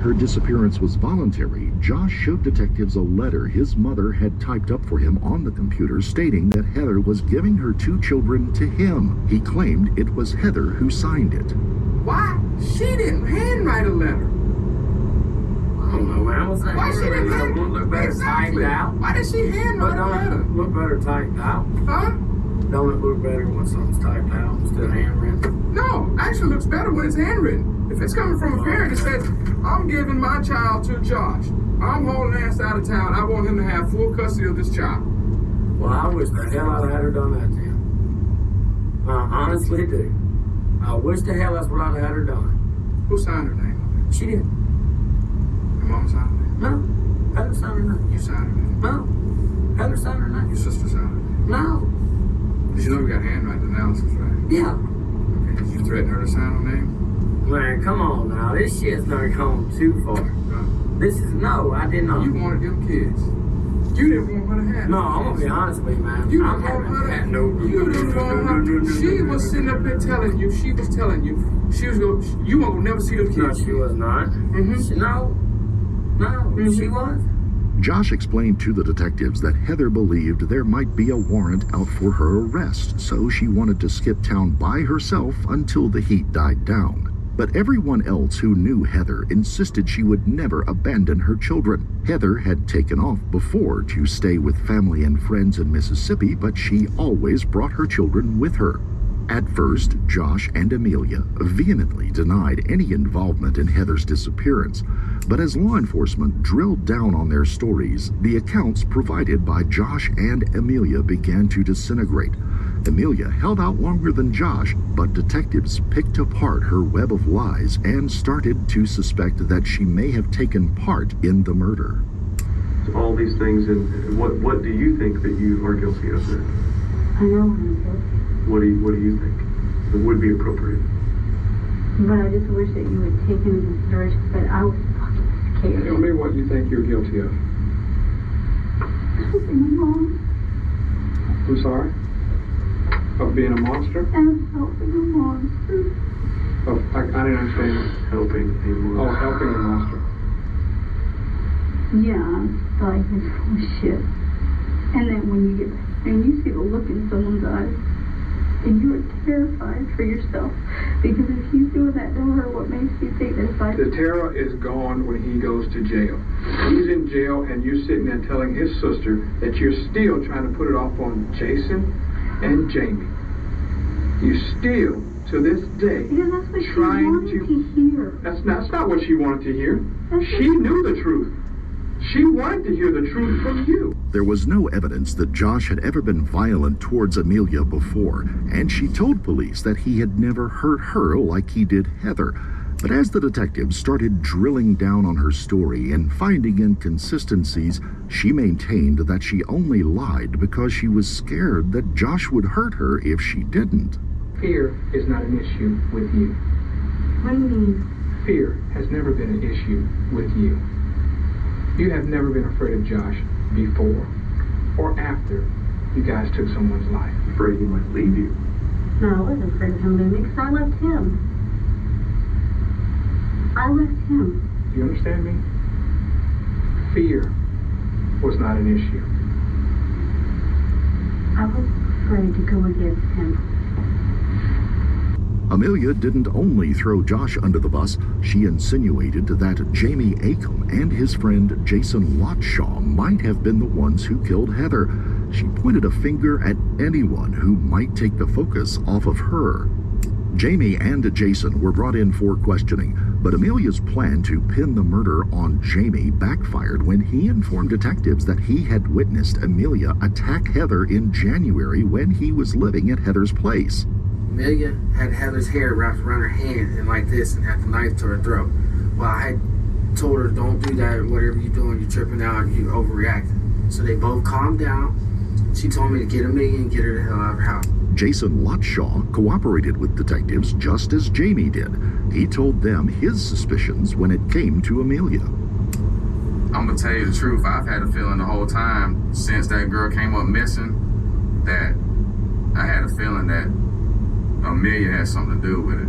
her disappearance was voluntary, Josh showed detectives a letter his mother had typed up for him on the computer stating that Heather was giving her 2 children to him. He claimed it was Heather who signed it. Why? She didn't handwrite a letter. I don't know, man. Why she didn't look better exactly. typed out? Why did she handwrite a letter? Look better typed out. Huh? Don't it look better when something's typed out instead of handwritten? No, actually looks better when it's handwritten. If it's coming from a parent that says, I'm giving my child to Josh. I'm hauling ass out of town. I want him to have full custody of this child. Well, I wish the hell I'd had her done that to him. I honestly do. I wish the hell that's what I'd had her done. Who signed her name? She did. Your mom signed her name? No. Heather signed her name. You signed her name? No. Heather signed her name. Your sister signed her name? No. Did you know we got handwriting analysis, right? Yeah. Okay, did you threaten her to sign her name? Man, come on now. This shit's not going too far. No, I did not. You wanted them kids. You didn't want her to have No, I'm going to be honest with you, man. You I'm didn't want her to have no. You didn't want her. She was sitting up there telling you, she was telling you, she was going, you weren't going to never see them No, kids. she was not. Mm-hmm. No, she was. Josh explained to the detectives that Heather believed there might be a warrant out for her arrest, so she wanted to skip town by herself until the heat died down. But everyone else who knew Heather insisted she would never abandon her children. Heather had taken off before to stay with family and friends in Mississippi, but she always brought her children with her. At first, Josh and Amelia vehemently denied any involvement in Heather's disappearance, but as law enforcement drilled down on their stories, the accounts provided by Josh and Amelia began to disintegrate. Amelia held out longer than Josh, but detectives picked apart her web of lies and started to suspect that she may have taken part in the murder. All these things, and what do you think that you are guilty of then? I know I'm guilty. What do you think that would be appropriate? But I just wish that you would take into consideration that I was fucking scared. Tell me what you think you're guilty of. Helping a monster. I'm sorry? Of being a monster? And helping a monster. I didn't understand. Helping a monster. Oh, helping a monster. Yeah, I'm like, it's full of shit. And then when you get and you see the look in someone's eyes, and you are terrified for yourself, because if he's doing that to her, what makes you think that's like... The terror is gone when he goes to jail. He's in jail, and you're sitting there telling his sister that you're still trying to put it off on Jason and Jamie. You still, to this day, Because that's what she trying wanted to hear. That's not what she wanted to hear. She knew the truth. She wanted to hear the truth from you. There was no evidence that Josh had ever been violent towards Amelia before, and she told police that he had never hurt her like he did Heather. But as the detectives started drilling down on her story and finding inconsistencies, she maintained that she only lied because she was scared that Josh would hurt her if she didn't. Fear is not an issue with you. What do you mean? Fear has never been an issue with you. You have never been afraid of Josh before or after you guys took someone's life. Afraid he might leave you. No, I wasn't afraid of him leaving because I left him. I left him. Do you understand me? Fear was not an issue. I was afraid to go against him. Amelia didn't only throw Josh under the bus, she insinuated that Jamie Acom and his friend Jason Lotshaw might have been the ones who killed Heather. She pointed a finger at anyone who might take the focus off of her. Jamie and Jason were brought in for questioning, but Amelia's plan to pin the murder on Jamie backfired when he informed detectives that he had witnessed Amelia attack Heather in January when he was living at Heather's place. Amelia had Heather's hair wrapped around her hand and like this and had the knife to her throat. Well, I had told her, don't do that, whatever you're doing, you're tripping out, you're overreacting. So they both calmed down. She told me to get Amelia and get her the hell out of her house. Jason Lotshaw cooperated with detectives just as Jamie did. He told them his suspicions when it came to Amelia. I'm gonna tell you the truth, I've had a feeling the whole time since that girl came up missing that I had a feeling that Amelia had something to do with it.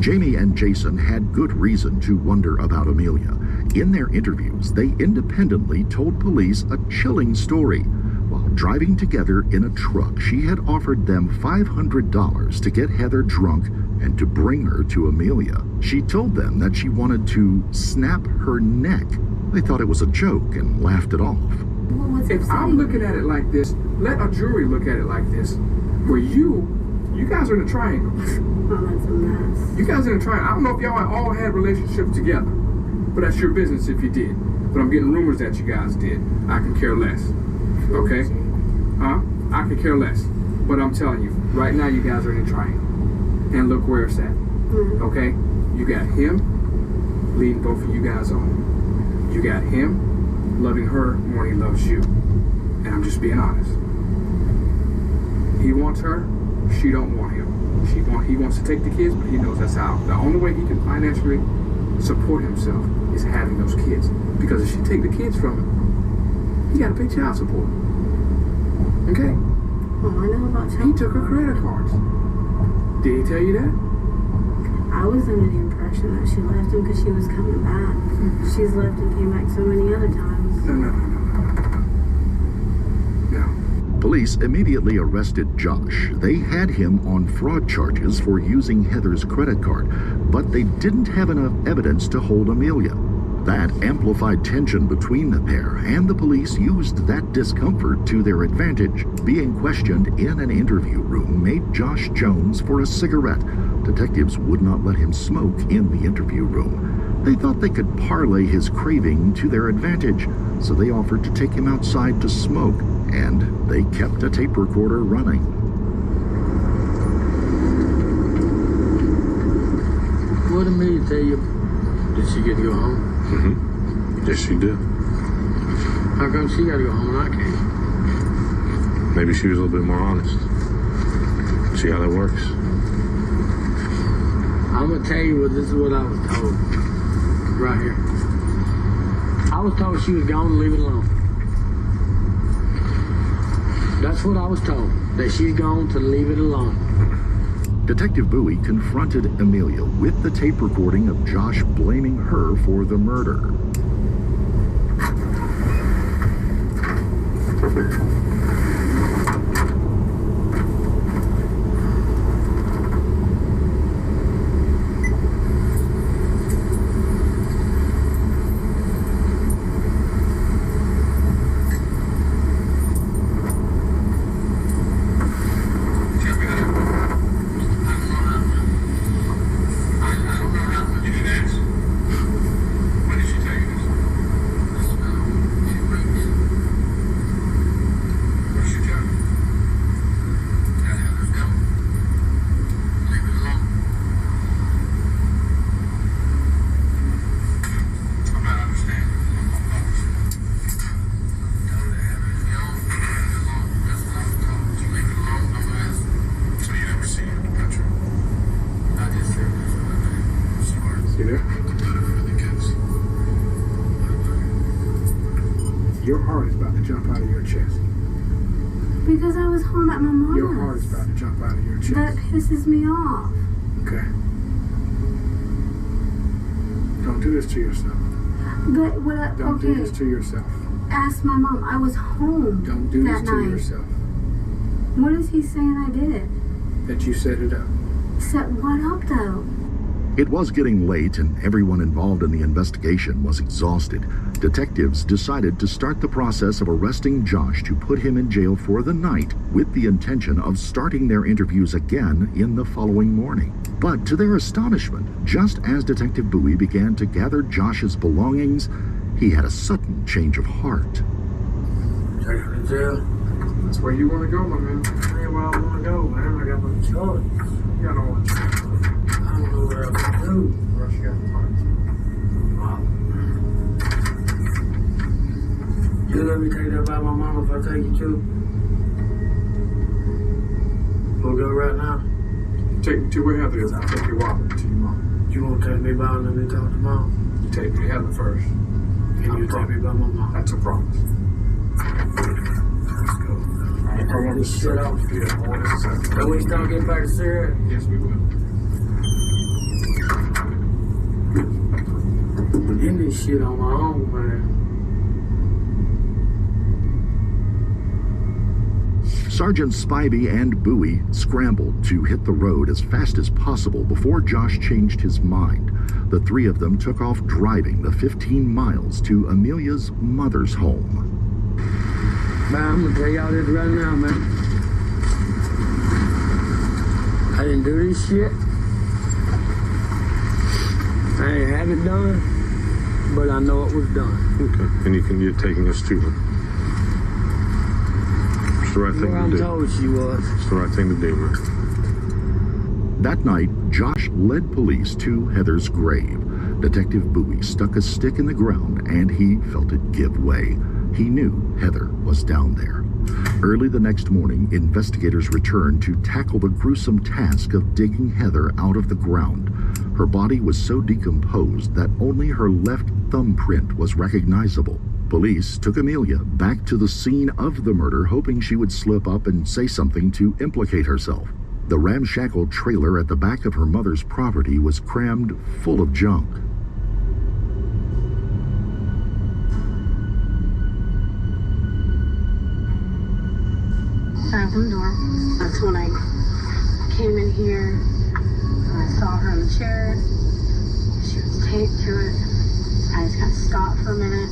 Jamie and Jason had good reason to wonder about Amelia. In their interviews, they independently told police a chilling story. While driving together in a truck, she had offered them $500 to get Heather drunk and to bring her to Amelia. She told them that she wanted to snap her neck. They thought it was a joke and laughed it off. If I'm looking at it like this, let a jury look at it like this. Where you guys are in a triangle. Oh, that's a mess. You guys are in a triangle. I don't know if y'all all had relationships together, but that's your business if you did. But I'm getting rumors that you guys did. I can care less. Okay? Huh? I can care less. But I'm telling you, right now you guys are in a triangle. And look where it's at. Okay? You got him leading both of you guys on. You got him loving her more than he loves you. And I'm just being honest. He wants her, she don't want him. He wants to take the kids, but he knows that's how. The only way he can financially support himself is having those kids. Because if she take the kids from him, he gotta pay child support. Okay? Oh, I know about He child. took her credit cards. Did he tell you that? I was under the impression that she left him because she was coming back. She's left and came back so many other times. No. Police immediately arrested Josh. They had him on fraud charges for using Heather's credit card, but they didn't have enough evidence to hold Amelia. That amplified tension between the pair, and the police used that discomfort to their advantage. Being questioned in an interview room made Josh Jones for a cigarette. Detectives would not let him smoke in the interview room. They thought they could parlay his craving to their advantage, so they offered to take him outside to smoke, and they kept a tape recorder running. What did Amelia tell you? Did she get to go home? Mm-hmm. Yes, she did. How come she got to go home and I can't? Maybe she was a little bit more honest. See how that works? I'm going to tell you this is what I was told. Right here. I was told she was gone, leave it alone. That's what I was told. That she's gone to leave it alone. Detective Bowie confronted Amelia with the tape recording of Josh blaming her for the murder. Your heart is about to jump out of your chest. Because I was home at my mom's. Your heart is about to jump out of your chest. That pisses me off. Okay. Don't do this to yourself. But what I, Don't do this to yourself. Ask my mom. I was home. Don't do this that to night. yourself. What is he saying I did? That you set it up. Set what up though? It was getting late and everyone involved in the investigation was exhausted. Detectives decided to start the process of arresting Josh to put him in jail for the night with the intention of starting their interviews again in the following morning. But to their astonishment, just as Detective Bowie began to gather Josh's belongings, he had a sudden change of heart. Take her to jail. That's where you want to go, my man. That's where I want to go, man. I got no choice. You got no one. I don't know what else to do. Rush, you got the parts. You let me take that about my mama if I take you too? We'll go right now. Take me to where Heather is. I'll take your wallet to your mom. You won't take me by and let me talk to mom? You take me to Heather first. And you take me by my mom? That's a promise. Let's go. I want this shit off. Yeah, all this is Can we start getting back to cigarette? Yes, we will. in this shit on my own, man. Sergeants Spivey and Bowie scrambled to hit the road as fast as possible before Josh changed his mind. The three of them took off driving the 15 miles to Amelia's mother's home. Man, I'm gonna tell y'all this right now, man. I didn't do this shit. I ain't have it done, but I know it was done. Okay. And you're taking us to her. It's the right thing Well, to do. I told she was. It's the right thing to do, man. That night, Josh led police to Heather's grave. Detective Bowie stuck a stick in the ground and he felt it give way. He knew Heather was down there. Early the next morning, investigators returned to tackle the gruesome task of digging Heather out of the ground. Her body was so decomposed that only her left thumbprint was recognizable. Police took Amelia back to the scene of the murder, hoping she would slip up and say something to implicate herself. The ramshackle trailer at the back of her mother's property was crammed full of junk. I opened the door. That's when I came in here and I saw her on the chair. She was taped to it. I just kind of stopped for a minute.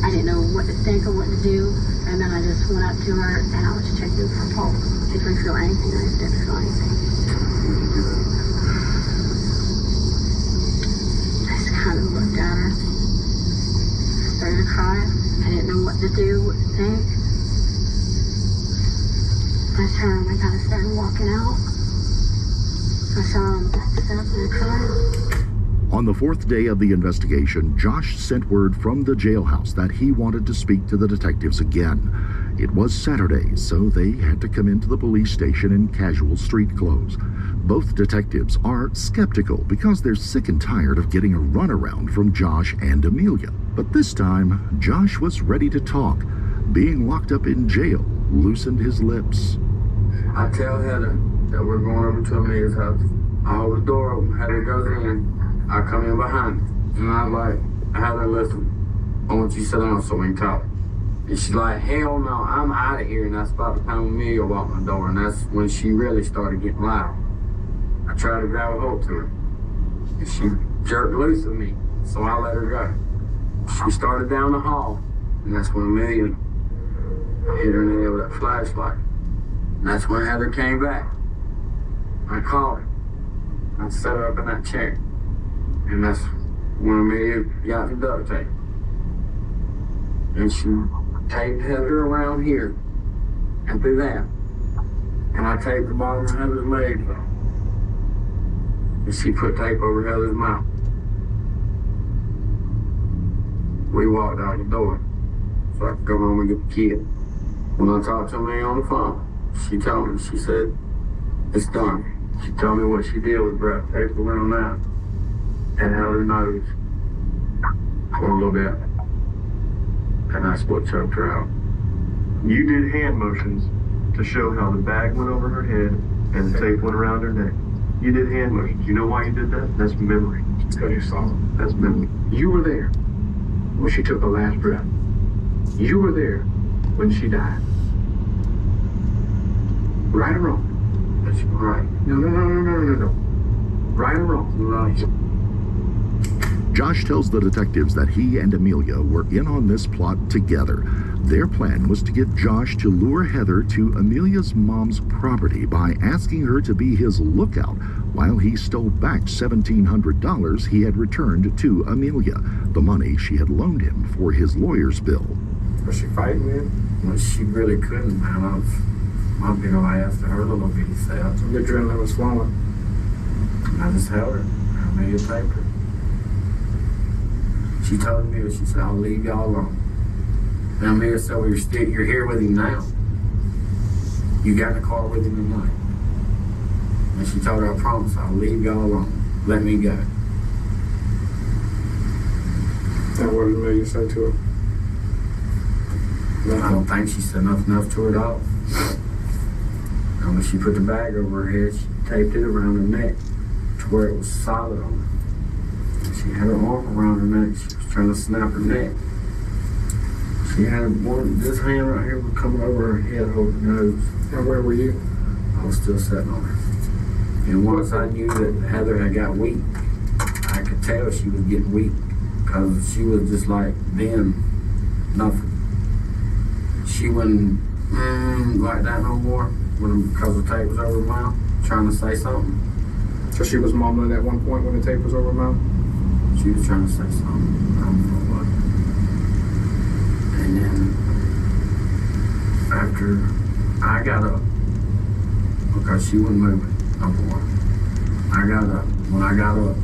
I didn't know what to think or what to do. And then I just went up to her and I was checking for pulse. Did we feel anything? I didn't feel anything. I just kind of looked at her. Started to cry. I didn't know what to do, what to think. I turned, I kind of started walking out. I saw her on the back step and I cried. On the fourth day of the investigation, Josh sent word from the jailhouse that he wanted to speak to the detectives again. It was Saturday, so they had to come into the police station in casual street clothes. Both detectives are skeptical because they're sick and tired of getting a runaround from Josh and Amelia. But this time, Josh was ready to talk. Being locked up in jail loosened his lips. I tell Heather that we're going over to Amelia's house. I hold the door open, Heather goes in, I come in behind her. And I like, Heather, listen, I want you to sit down so we can talk. And she's like, hell no, I'm out of here. And that's about the time Amelia walked my door, and that's when she really started getting loud. I tried to grab a hold to her, and she jerked loose of me, so I let her go. She started down the hall, and that's when Amelia hit her in the head with that flashlight. And that's when Heather came back. I called her. I set her up in that chair. And that's when Amelia got the duct tape. And she taped Heather around here and through that. And I taped the bottom of Heather's leg. And she put tape over Heather's mouth. We walked out the door so I could go home and get the kid. When I talked to me on the phone, she told me, she said, it's done. She told me what she did was wrap tape around that and held her nose for a little bit. And that's what choked her out. You did hand motions to show how the bag went over her head and the tape went around her neck. You did hand motions. You know why you did that? That's memory. Because you saw it. That's memory. You were there when she took her last breath. You were there when she died. Right or wrong? That's right. No. Right or wrong? Right. Josh tells the detectives that he and Amelia were in on this plot together. Their plan was to get Josh to lure Heather to Amelia's mom's property by asking her to be his lookout while he stole back $1,700 he had returned to Amelia, the money she had loaned him for his lawyer's bill. Was she fighting then? Well, she really couldn't, man. My big old ass to her little bitty self. The adrenaline was flowing. I just held her. I made a paper. She told me, she said, I'll leave y'all alone. And I'm here, so you're here with him now. You got in the car with him tonight. And she told her, I promise, I'll leave y'all alone. Let me go. And what did Amelia say to her? I don't think she said nothing else to her at all. And when she put the bag over her head, she taped it around her neck to where it was solid on her. She She had her arm around her neck. She was trying to snap her neck. She had this hand right here was coming over her head, over her nose. And where were you? I was still sitting on her. And once I knew that Heather had got weak, I could tell she was getting weak because she was just like being nothing. She wasn't like that no more because the tape was over her mouth, trying to say something. So she was mumbling at one point when the tape was over her mouth? She was trying to say something. I don't know what. And then after I got up, because she wasn't moving no more, I got up. When I got up,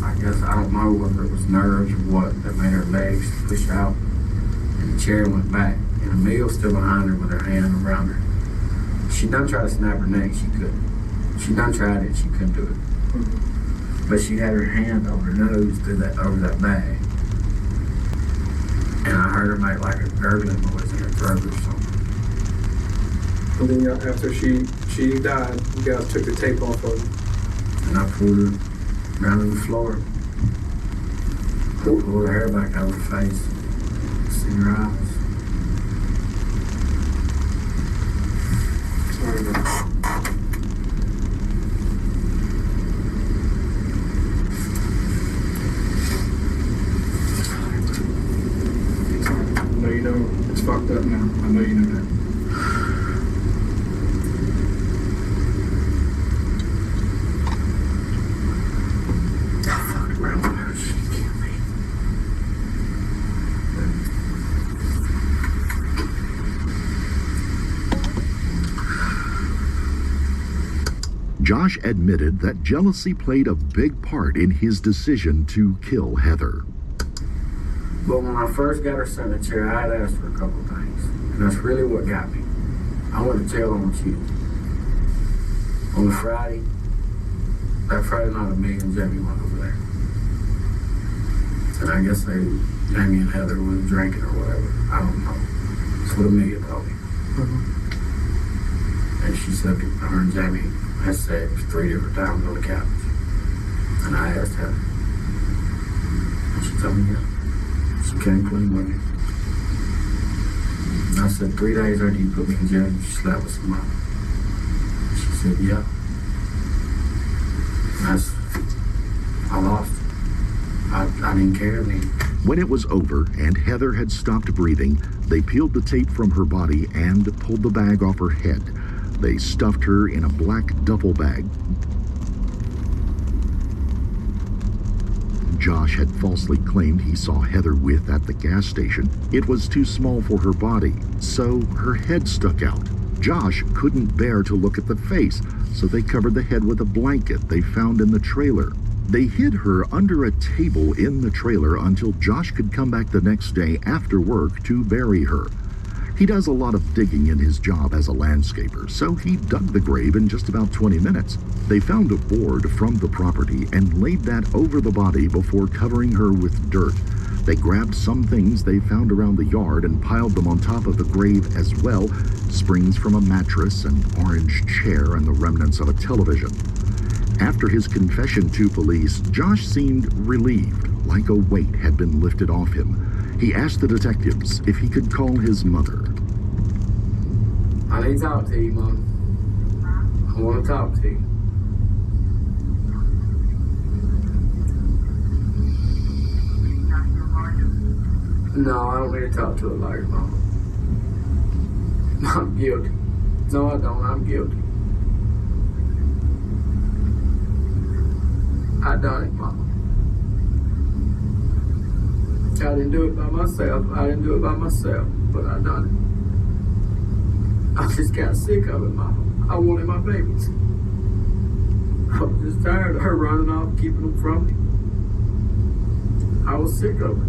I guess, I don't know whether it was nerves or what that made her legs push out, and the chair went back, and Amelia was still behind her with her hand around her. She done tried to snap her neck, she couldn't. She done tried it, she couldn't do it. But she had her hand over her nose over that bag. And I heard her make like a gurgling noise in her throat or something. And then after she died, you guys took the tape off of her. And I pulled her down to the floor. I pulled her hair back out of her face. See her eyes. Sorry about that. I know you know it's fucked up now. I know you know that. Josh admitted that jealousy played a big part in his decision to kill Heather. But when I first got her sent to chair, I had asked for a couple of things. And that's really what got me. I went to jail on Tuesday. On the Friday, that Friday night, me and Jamie went over there. And I guess Jamie and Heather was drinking or whatever. I don't know. That's what Amelia told me. And she said her and Jamie had sex 3 different times on the couch. And I asked Heather. And she told me, yeah. She came clean with me. And I said, 3 days after you put me in jail, you slept with somebody. She said, yeah. And I lost her. I didn't care then. When it was over and Heather had stopped breathing, they peeled the tape from her body and pulled the bag off her head. They stuffed her in a black duffel bag. Josh had falsely claimed he saw Heather with at the gas station. It was too small for her body, so her head stuck out. Josh couldn't bear to look at the face, so they covered the head with a blanket they found in the trailer. They hid her under a table in the trailer until Josh could come back the next day after work to bury her. He does a lot of digging in his job as a landscaper, so he dug the grave in just about 20 minutes. They found a board from the property and laid that over the body before covering her with dirt. They grabbed some things they found around the yard and piled them on top of the grave as well, springs from a mattress, an orange chair, and the remnants of a television. After his confession to police, Josh seemed relieved, like a weight had been lifted off him. He asked the detectives if he could call his mother. I need to talk to you, Mom. I want to talk to you. No, I don't need to talk to a lawyer, Mom. I'm guilty. No, I don't. I'm guilty. I done it, Mama. I didn't do it by myself. But I done it. I just got sick of it, Mama. I wanted my babies. I was just tired of her running off, keeping them from me. I was sick of it.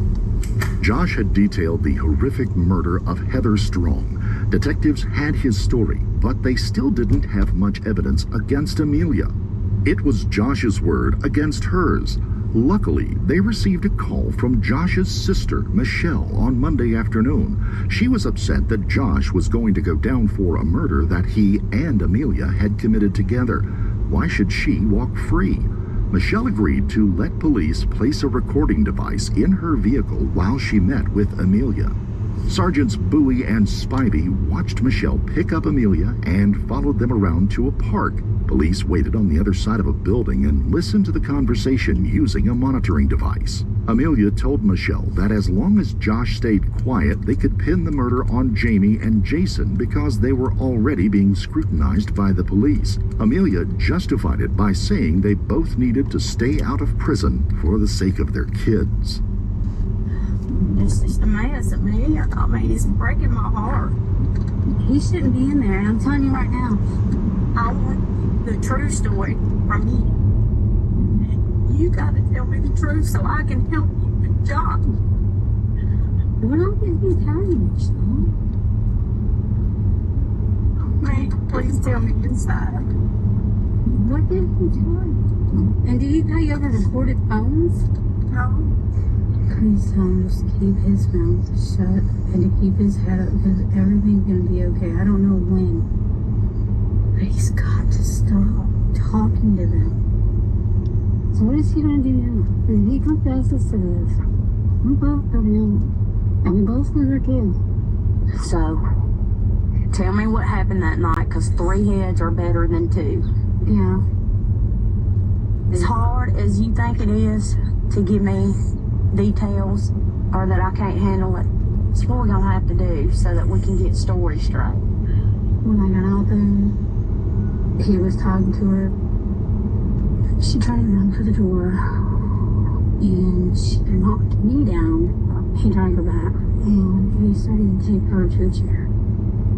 Josh had detailed the horrific murder of Heather Strong. Detectives had his story, but they still didn't have much evidence against Amelia. It was Josh's word against hers. Luckily, they received a call from Josh's sister, Michelle, on Monday afternoon. She was upset that Josh was going to go down for a murder that he and Amelia had committed together. Why should she walk free? Michelle agreed to let police place a recording device in her vehicle while she met with Amelia. Sergeants Bowie and Spivey watched Michelle pick up Amelia and followed them around to a park. Police waited on the other side of a building and listened to the conversation using a monitoring device. Amelia told Michelle that as long as Josh stayed quiet, they could pin the murder on Jamie and Jason because they were already being scrutinized by the police. Amelia justified it by saying they both needed to stay out of prison for the sake of their kids. It's just a mess at me. I mean, it's breaking my heart. He shouldn't be in there, and I'm telling you right now, I want the true story from you. You gotta tell me the truth so I can help you with Josh. What else did he tell you, Michelle? Man, please tell me inside. What did he tell you? And did he tell you over recorded phones? No. Please tell him just to keep his mouth shut and to keep his head up because everything's going to be okay. I don't know when. But he's got to stop talking to them. So what is he going to do now? If he confesses to this, we both go down. And we both lose our kids. So, tell me what happened that night because 3 heads are better than 2. Yeah. As hard as you think it is to give me details or that I can't handle it, it's what we're gonna have to do so that we can get stories straight. When I got out there, he was talking to her. She tried to run for the door and she knocked me down. He dragged her back and he started to take her to a chair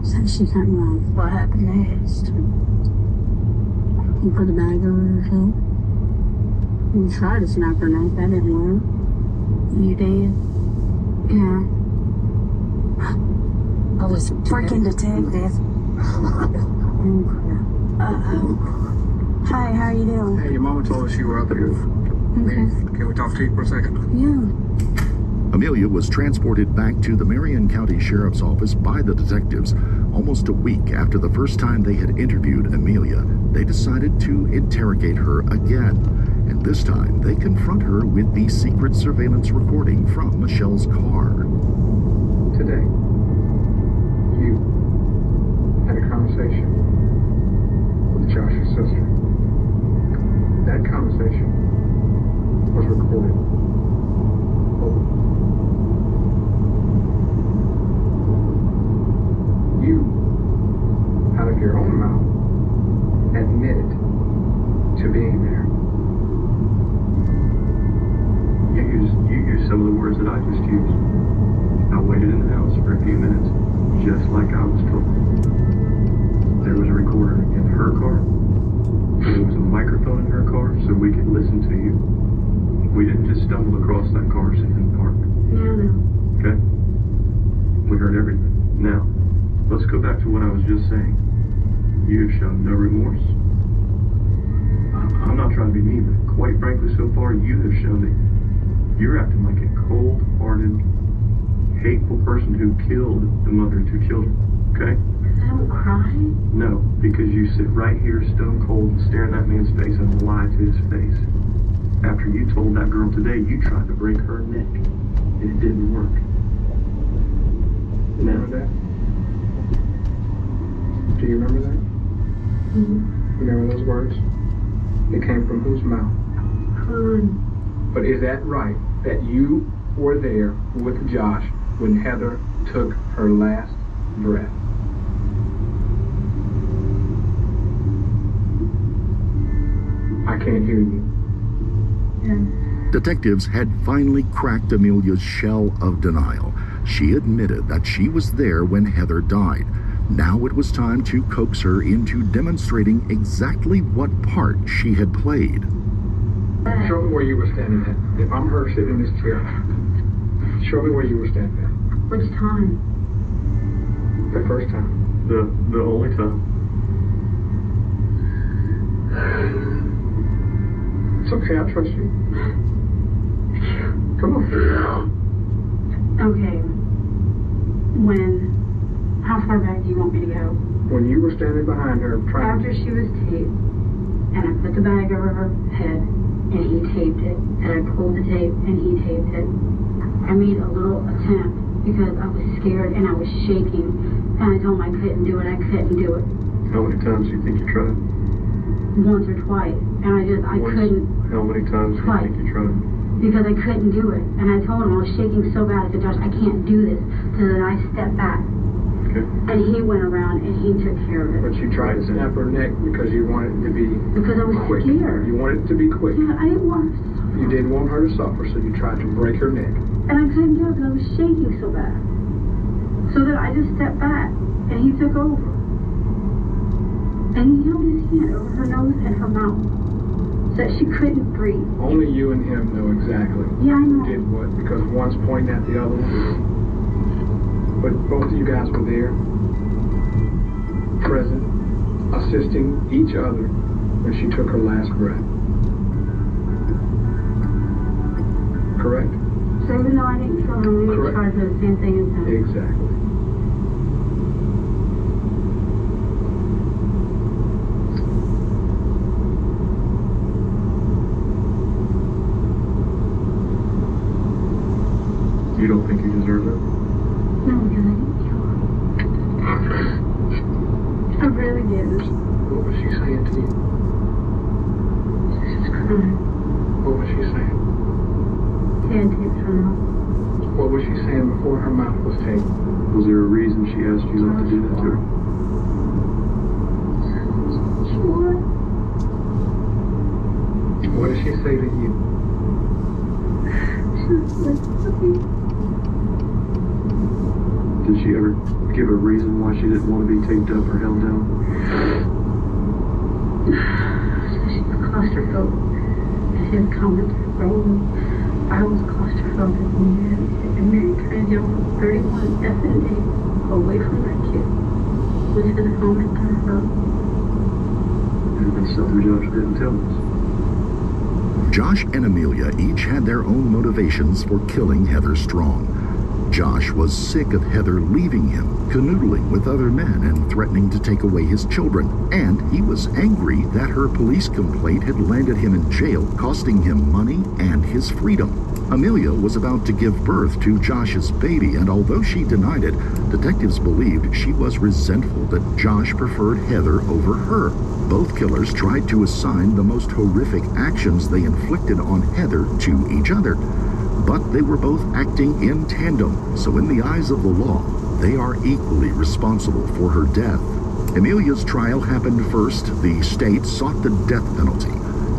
so she couldn't run. What happened next? He put the bag over her head. He tried to snap her neck, that didn't work. You did? Yeah. I was a freaking detective. Hi, how you doing? Hey, your mama told us you were up here. Okay. Can we talk to you for a second? Yeah. Amelia was transported back to the Marion County Sheriff's Office by the detectives. Almost a week after the first time they had interviewed Amelia, they decided to interrogate her again. And this time, they confront her with the secret surveillance recording from Michelle's car. Today, you had a conversation with Josh's sister. That conversation was recorded. You, out of your own mouth, admitted to being there. You used some of the words that I just used. I waited in the house for a few minutes, just like I was told. There was a recorder in her car. There was a microphone in her car so we could listen to you. We didn't just stumble across that car sitting in the park. No. Okay? We heard everything. Now, let's go back to what I was just saying. You have shown no remorse. I'm not trying to be mean, but quite frankly, so far, you have shown that you're acting like a cold-hearted, hateful person who killed the mother of 2 children, okay? I don't cry. No, because you sit right here stone cold and stare in that man's face and lie to his face. After you told that girl today you tried to break her neck, and it didn't work. Remember that? Do you remember that? Mm-hmm. Remember those words? It came from whose mouth? But is that right that you were there with Josh when Heather took her last breath? I can't hear you. Yeah. Detectives had finally cracked Amelia's shell of denial. She admitted that she was there when Heather died. Now it was time to coax her into demonstrating exactly what part she had played. Show me where you were standing at. If I'm her sitting in this chair, show me where you were standing at. Which time? The first time. The only time. It's okay, I trust you. Come on. Okay. How far back do you want me to go? When you were standing behind her trying After she was taped, and I put the bag over her head, and he taped it. And I pulled the tape and he taped it. I made a little attempt because I was scared and I was shaking. And I told him I couldn't do it. I couldn't do it. How many times do you think you tried? Once or twice. And I couldn't. How many times do you think you tried? Because I couldn't do it. And I told him I was shaking so bad. I said, Josh, I can't do this. So then I stepped back. Okay. And he went around and he took care of it. But you tried to snap her neck because you wanted it to be Because I was quick. scared. You wanted it to be quick. Yeah, I didn't want to. You didn't want her to suffer, so you tried to break her neck. And I couldn't do it because I was shaking so bad. So then I just stepped back and he took over. And he held his hand over her nose and her mouth so that she couldn't breathe. Only you and him know exactly Yeah, I who know. did what, because one's pointing at the other one. But both of you guys were there, present, assisting each other when she took her last breath. Correct? So even though I didn't kill him, we were Correct. charged with the same thing as him. Exactly. You don't think you deserve that? No, because I didn't kill him. I really didn't. What was she saying to you? She was crying. What was she saying? Hand taped her mouth. What was she saying before her mouth was taped? Was there a reason she asked you not to do that to her? Sure. What did she say to you? She was like, okay. Did she ever give a reason why she didn't want to be taped up or held down? So she was claustrophobic. His comments were wrong. I was claustrophobic and Mary turned down for 31 effing days away from her kid with his comment to her. And that's something Josh didn't tell us. Josh and Amelia each had their own motivations for killing Heather Strong. Josh was sick of Heather leaving him, canoodling with other men and threatening to take away his children. And he was angry that her police complaint had landed him in jail, costing him money and his freedom. Amelia was about to give birth to Josh's baby, and although she denied it, detectives believed she was resentful that Josh preferred Heather over her. Both killers tried to assign the most horrific actions they inflicted on Heather to each other. But they were both acting in tandem, so in the eyes of the law, they are equally responsible for her death. Amelia's trial happened first. The state sought the death penalty.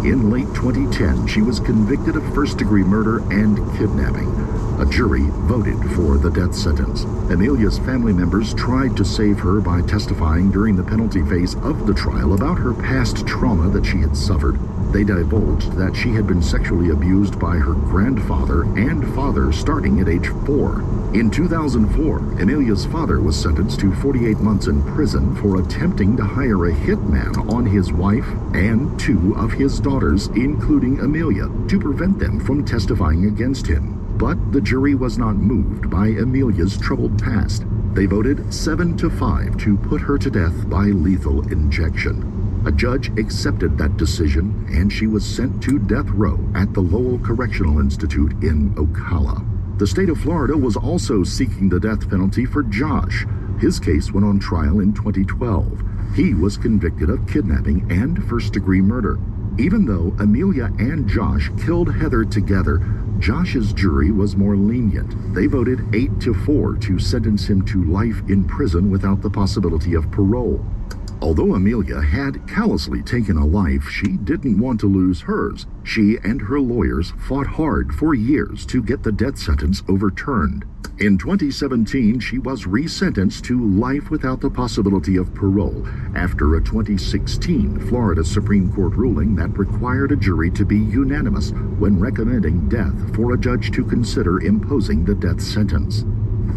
In late 2010, she was convicted of first-degree murder and kidnapping. A jury voted for the death sentence. Amelia's family members tried to save her by testifying during the penalty phase of the trial about her past trauma that she had suffered. They divulged that she had been sexually abused by her grandfather and father starting at age 4. In 2004, Amelia's father was sentenced to 48 months in prison for attempting to hire a hitman on his wife and 2 of his daughters, including Amelia, to prevent them from testifying against him. But the jury was not moved by Amelia's troubled past. They voted 7-5 to put her to death by lethal injection. A judge accepted that decision, and she was sent to death row at the Lowell Correctional Institute in Ocala. The state of Florida was also seeking the death penalty for Josh. His case went on trial in 2012. He was convicted of kidnapping and first-degree murder. Even though Amelia and Josh killed Heather together, Josh's jury was more lenient. They voted 8-4 to sentence him to life in prison without the possibility of parole. Although Amelia had callously taken a life, she didn't want to lose hers. She and her lawyers fought hard for years to get the death sentence overturned. In 2017, she was resentenced to life without the possibility of parole after a 2016 Florida Supreme Court ruling that required a jury to be unanimous when recommending death for a judge to consider imposing the death sentence.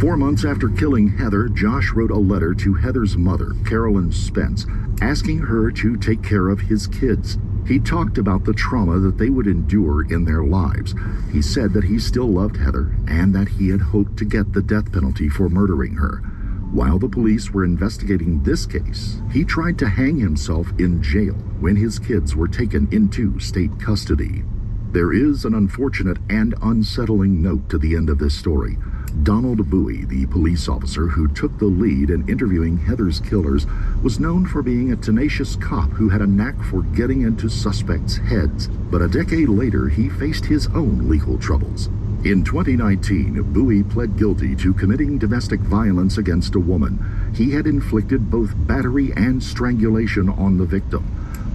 4 months after killing Heather, Josh wrote a letter to Heather's mother, Carolyn Spence, asking her to take care of his kids. He talked about the trauma that they would endure in their lives. He said that he still loved Heather and that he had hoped to get the death penalty for murdering her. While the police were investigating this case, he tried to hang himself in jail when his kids were taken into state custody. There is an unfortunate and unsettling note to the end of this story. Donald Bowie, the police officer who took the lead in interviewing Heather's killers, was known for being a tenacious cop who had a knack for getting into suspects' heads. But a decade later, he faced his own legal troubles. In 2019, Bowie pled guilty to committing domestic violence against a woman. He had inflicted both battery and strangulation on the victim.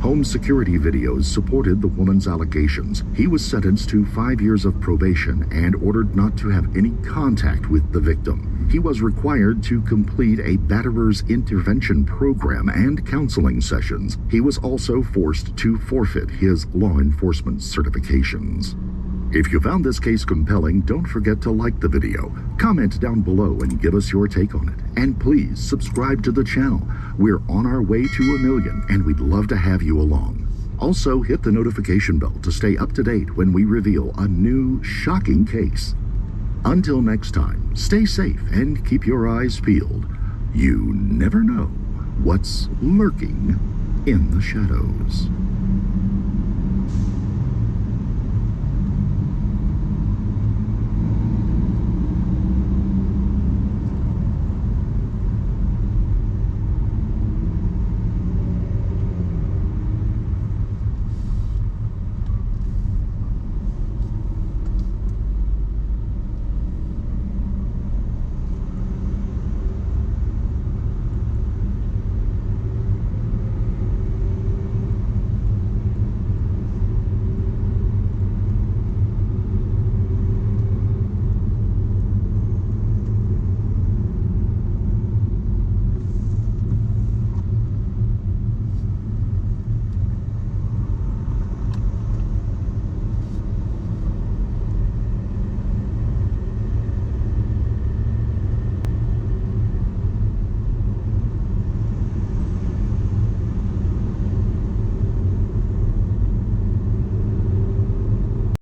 Home security videos supported the woman's allegations. He was sentenced to 5 years of probation and ordered not to have any contact with the victim. He was required to complete a batterer's intervention program and counseling sessions. He was also forced to forfeit his law enforcement certifications. If you found this case compelling, don't forget to like the video, comment down below and give us your take on it. And please subscribe to the channel. We're on our way to 1 million and we'd love to have you along. Also hit the notification bell to stay up to date when we reveal a new shocking case. Until next time, stay safe and keep your eyes peeled. You never know what's lurking in the shadows.